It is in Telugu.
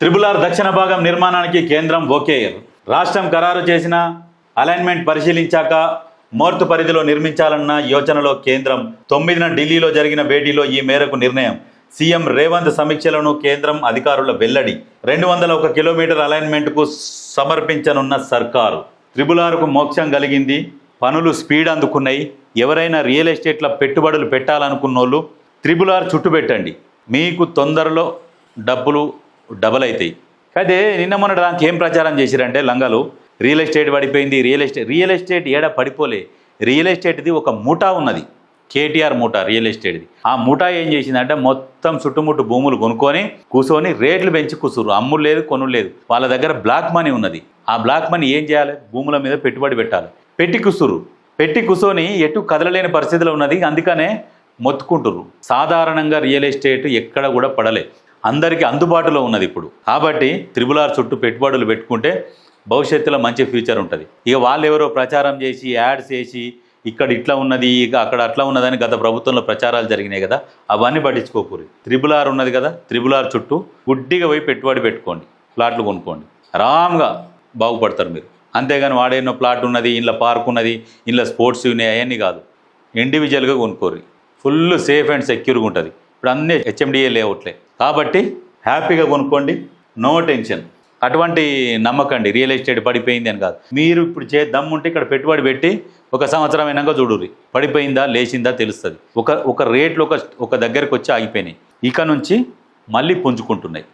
త్రిబుల్ ఆర్ దక్షిణ భాగం నిర్మాణానికి కేంద్రం ఓకే. రాష్ట్రం ఖరారు చేసిన అలైన్మెంట్ పరిశీలించాక మోర్తు పరిధిలో నిర్మించాలన్న యోచనలో కేంద్రం 9న ఢిల్లీలో జరిగిన భేటీలో ఈ మేరకు నిర్ణయం. సీఎం రేవంత్ సమీక్షలను కేంద్రం అధికారుల వెల్లడి. 201 కిలోమీటర్ అలైన్మెంట్కు సమర్పించనున్న సర్కారు. త్రిబుల్ ఆర్కు మోక్షం కలిగింది, పనులు స్పీడ్ అందుకున్నాయి. ఎవరైనా రియల్ ఎస్టేట్లో పెట్టుబడులు పెట్టాలనుకున్నోళ్ళు త్రిబుల్ ఆర్ చుట్టుపెట్టండి, మీకు తొందరలో డబ్బులు డబల్ అవుతాయి. అయితే నిన్న మొన్న దానికి ఏం ప్రచారం చేసిరంటే లంగలు రియల్ ఎస్టేట్ పడిపోయింది. రియల్ ఎస్టేట్ ఏడ పడిపోలే. రియల్ ఎస్టేట్ది ఒక ముఠా ఉన్నది, కేటీఆర్ ముఠా రియల్ ఎస్టేట్ది. ఆ ముఠా ఏం చేసిందంటే మొత్తం చుట్టుముట్టు భూములు కొనుక్కొని కూర్చొని రేట్లు పెంచి కూర్చురు. అమ్ములు లేదు, కొనులు లేదు. వాళ్ళ దగ్గర బ్లాక్ మనీ ఉన్నది. ఆ బ్లాక్ మనీ ఏం చేయాలి? భూముల మీద పెట్టుబడి పెట్టాలి. పెట్టి కూర్చొని ఎటు కదలలేని పరిస్థితిలో ఉన్నది. అందుకనే మొత్తుకుంటుర్రు. సాధారణంగా రియల్ ఎస్టేట్ ఎక్కడ కూడా పడలే, అందరికీ అందుబాటులో ఉన్నది ఇప్పుడు. కాబట్టి త్రిబుల్ ఆర్ చుట్టూ పెట్టుబడులు పెట్టుకుంటే భవిష్యత్తులో మంచి ఫ్యూచర్ ఉంటుంది. ఇక వాళ్ళు ఎవరో ప్రచారం చేసి యాడ్స్ చేసి ఇక్కడ ఇట్లా ఉన్నది, ఇక అక్కడ అట్లా ఉన్నదని గత ప్రభుత్వంలో ప్రచారాలు జరిగినాయి కదా, అవన్నీ పట్టించుకోకూరి. త్రిబుల్ ఆర్ ఉన్నది కదా, త్రిబుల్ ఆర్ చుట్టూ గుడ్డిగా పోయి పెట్టుబడి పెట్టుకోండి, ప్లాట్లు కొనుక్కోండి, ఆరాంగా బాగుపడతారు మీరు. అంతేగాని వాడేనో ప్లాట్ ఉన్నది, ఇంట్లో పార్క్ ఉన్నది, ఇంట్లో స్పోర్ట్స్ ఉన్నాయి, అవన్నీ కాదు. ఇండివిజువల్గా కొనుక్కోరు, ఫుల్ సేఫ్ అండ్ సెక్యూర్గా ఉంటుంది. ఇప్పుడు అన్నీ హెచ్ఎండిఏ లేఅవుట్లే కాబట్టి హ్యాపీగా కొనుక్కోండి, నో టెన్షన్. అటువంటి నమ్మకండి రియల్ ఎస్టేట్ పడిపోయింది అని కాదు. మీరు ఇప్పుడు దమ్ముంటే ఇక్కడ పెట్టుబడి పెట్టి 1 సంవత్సరం అయినాక చూడుర్రి, పడిపోయిందా లేచిందా తెలుస్తుంది. ఒక రేట్లు ఒక దగ్గరికి వచ్చి ఆగిపోయినాయి, ఇక నుంచి మళ్ళీ పుంజుకుంటున్నాయి.